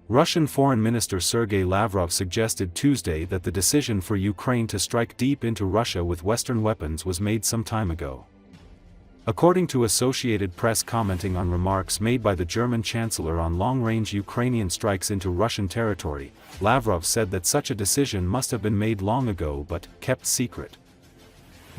Russian Foreign Minister Sergei Lavrov suggested Tuesday that the decision for Ukraine to strike deep into Russia with Western weapons was made some time ago. According to Associated Press commenting on remarks made by the German Chancellor on long-range Ukrainian strikes into Russian territory, Lavrov said that such a decision must have been made long ago but kept secret.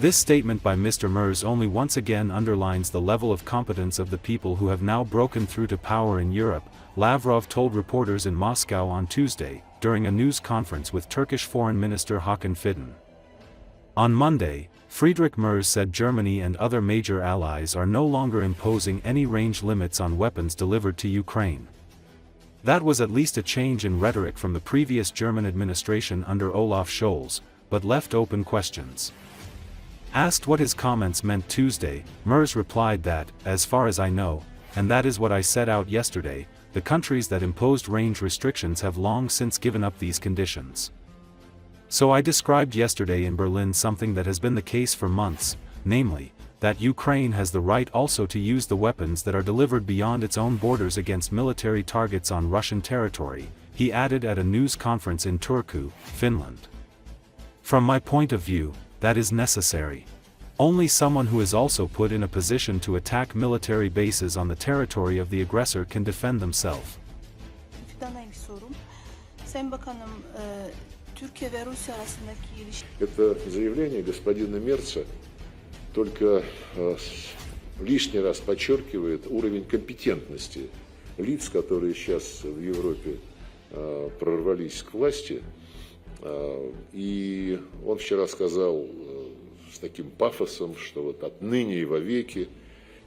This statement by Mr. Merz only once again underlines the level of competence of the people who have now broken through to power in Europe, Lavrov told reporters in Moscow on Tuesday, during a news conference with Turkish Foreign Minister Hakan Fidan. On Monday, Friedrich Merz said Germany and other major allies are no longer imposing any range limits on weapons delivered to Ukraine. That was at least a change in rhetoric from the previous German administration under Olaf Scholz, but left open questions. Asked what his comments meant Tuesday, Merz replied that, as far as I know, and that is what I set out yesterday, the countries that imposed range restrictions have long since given up these conditions. So I described yesterday in Berlin something that has been the case for months, namely, that Ukraine has the right also to use the weapons that are delivered beyond its own borders against military targets on Russian territory, he added at a news conference in Turku, Finland. From my point of view, that is necessary. Only someone who is also put in a position to attack military bases on the territory of the aggressor can defend themselves. Это заявление господина Мерца только лишний раз подчеркивает уровень компетентности лиц, которые сейчас в Европе прорвались к власти. И он вчера сказал с таким пафосом, что вот отныне и вовеки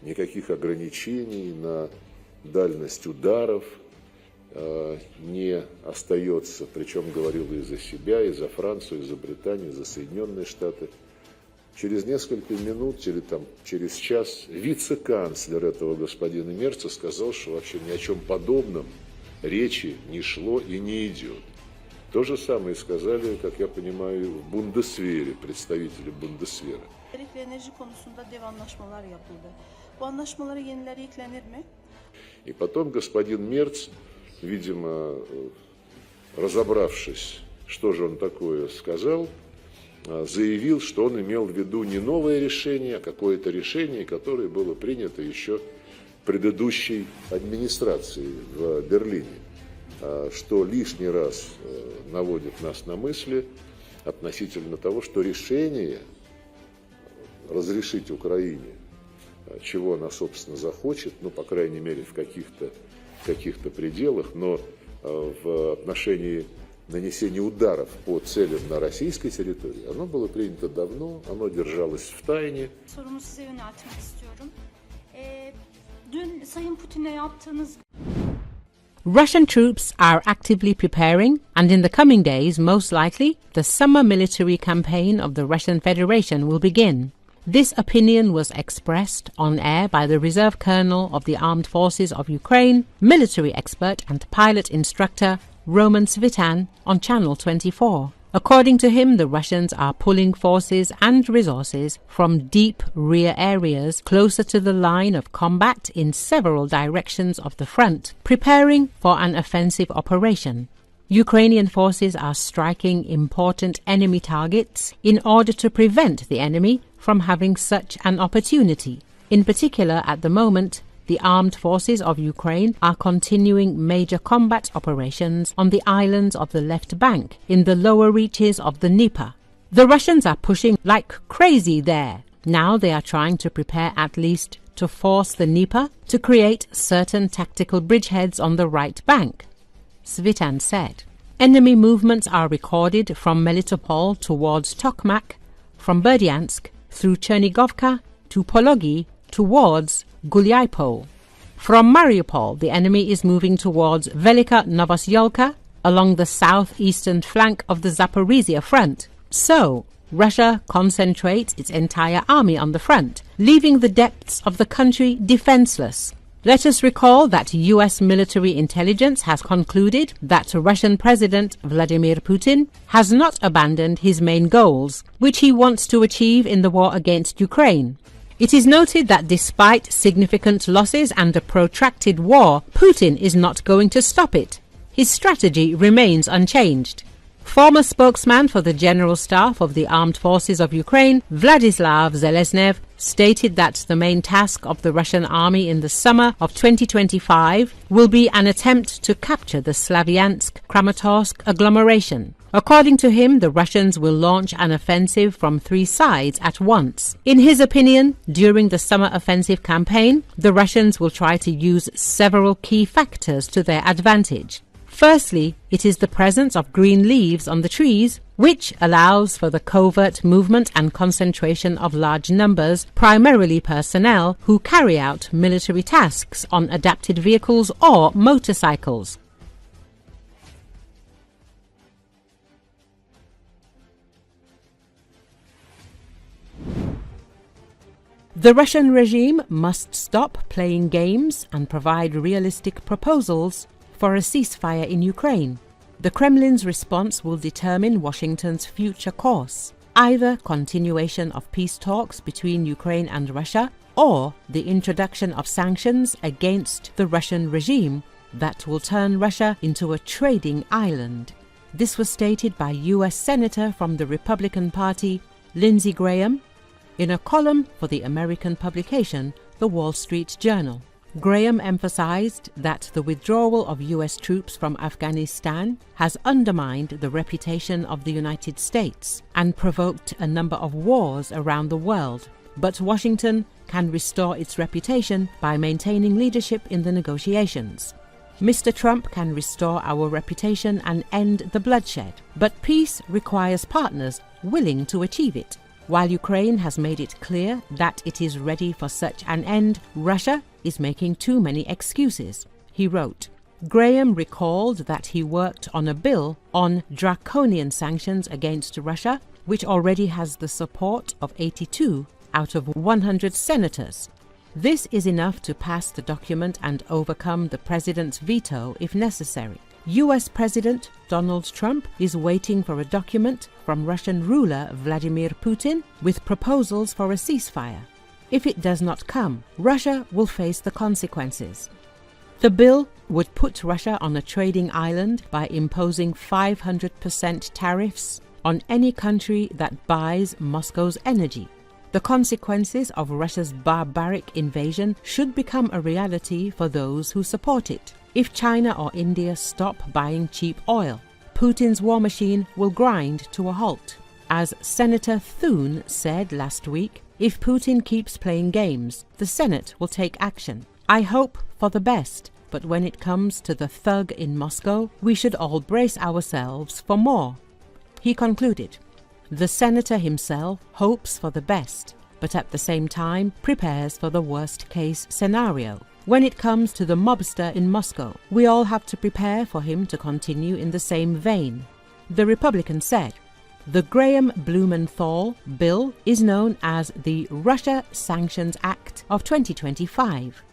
никаких ограничений на дальность ударов не остается. Причем говорил и за себя, и за Францию, и за Британию, и за Соединенные Штаты. Через несколько минут или там через час вице-канцлер этого господина Мерца сказал, что вообще ни о чем подобном речи не шло и не идет. То же самое сказали, как я понимаю, в Бундесвере, представители Бундесвера. И потом господин Мерц, видимо, разобравшись, что же он такое сказал, заявил, что он имел в виду не новое решение, а какое-то решение, которое было принято еще предыдущей администрацией в Берлине. Что лишний раз наводит нас на мысли относительно того, что решение разрешить Украине, чего она, собственно, захочет, ну, по крайней мере, в каких-то пределах, но в отношении нанесения ударов по целям на российской территории, оно было принято давно, оно держалось в тайне. Russian troops are actively preparing, and in the coming days, most likely, the summer military campaign of the Russian Federation will begin. This opinion was expressed on air by the Reserve Colonel of the Armed Forces of Ukraine, military expert and pilot instructor Roman Svitan on Channel 24. According to him, the Russians are pulling forces and resources from deep rear areas closer to the line of combat in several directions of the front, preparing for an offensive operation. Ukrainian forces are striking important enemy targets in order to prevent the enemy from having such an opportunity. In particular, at the moment, the armed forces of Ukraine are continuing major combat operations on the islands of the left bank in the lower reaches of the Dnieper. The Russians are pushing like crazy there. Now they are trying to prepare at least to force the Dnieper to create certain tactical bridgeheads on the right bank, Svitan said. Enemy movements are recorded from Melitopol towards Tokmak, from Berdyansk through Chernigovka to Pologi towards Gulyaipo. From Mariupol, the enemy is moving towards Velika Novosyolka along the southeastern flank of the Zaporizhia front. So, Russia concentrates its entire army on the front, leaving the depths of the country defenseless. Let us recall that US military intelligence has concluded that Russian President Vladimir Putin has not abandoned his main goals, which he wants to achieve in the war against Ukraine. It is noted that despite significant losses and a protracted war, Putin is not going to stop it. his strategy remains unchanged. Former spokesman for the General Staff of the Armed Forces of Ukraine, Vladislav Zeleznev, stated that the main task of the Russian army in the summer of 2025 will be an attempt to capture the Slavyansk-Kramatorsk agglomeration. According to him, the Russians will launch an offensive from 3 sides at once. In his opinion, during the summer offensive campaign, the Russians will try to use several key factors to their advantage. Firstly, it is the presence of green leaves on the trees, which allows for the covert movement and concentration of large numbers, primarily personnel, who carry out military tasks on adapted vehicles or motorcycles. The Russian regime must stop playing games and provide realistic proposals for a ceasefire in Ukraine. The Kremlin's response will determine Washington's future course, either continuation of peace talks between Ukraine and Russia or the introduction of sanctions against the Russian regime that will turn Russia into a trading island. This was stated by U.S. Senator from the Republican Party, Lindsey Graham, in a column for the American publication, The Wall Street Journal. Graham emphasized that the withdrawal of U.S. troops from Afghanistan has undermined the reputation of the United States and provoked a number of wars around the world, but Washington can restore its reputation by maintaining leadership in the negotiations. Mr. Trump can restore our reputation and end the bloodshed, but peace requires partners willing to achieve it. While Ukraine has made it clear that it is ready for such an end, Russia is making too many excuses, he wrote. Graham recalled that he worked on a bill on draconian sanctions against Russia, which already has the support of 82 out of 100 senators. This is enough to pass the document and overcome the president's veto if necessary. U.S. President Donald Trump is waiting for a document from Russian ruler Vladimir Putin with proposals for a ceasefire. If it does not come, Russia will face the consequences. The bill would put Russia on a trading island by imposing 500% tariffs on any country that buys Moscow's energy. The consequences of Russia's barbaric invasion should become a reality for those who support it. If China or India stop buying cheap oil, Putin's war machine will grind to a halt. As Senator Thune said last week, if Putin keeps playing games, the Senate will take action. I hope for the best, but when it comes to the thug in Moscow, we should all brace ourselves for more, he concluded. The senator himself hopes for the best, but at the same time prepares for the worst-case scenario. When it comes to the mobster in Moscow, we all have to prepare for him to continue in the same vein. The Republican said, the Graham-Blumenthal bill is known as the Russia Sanctions Act of 2025.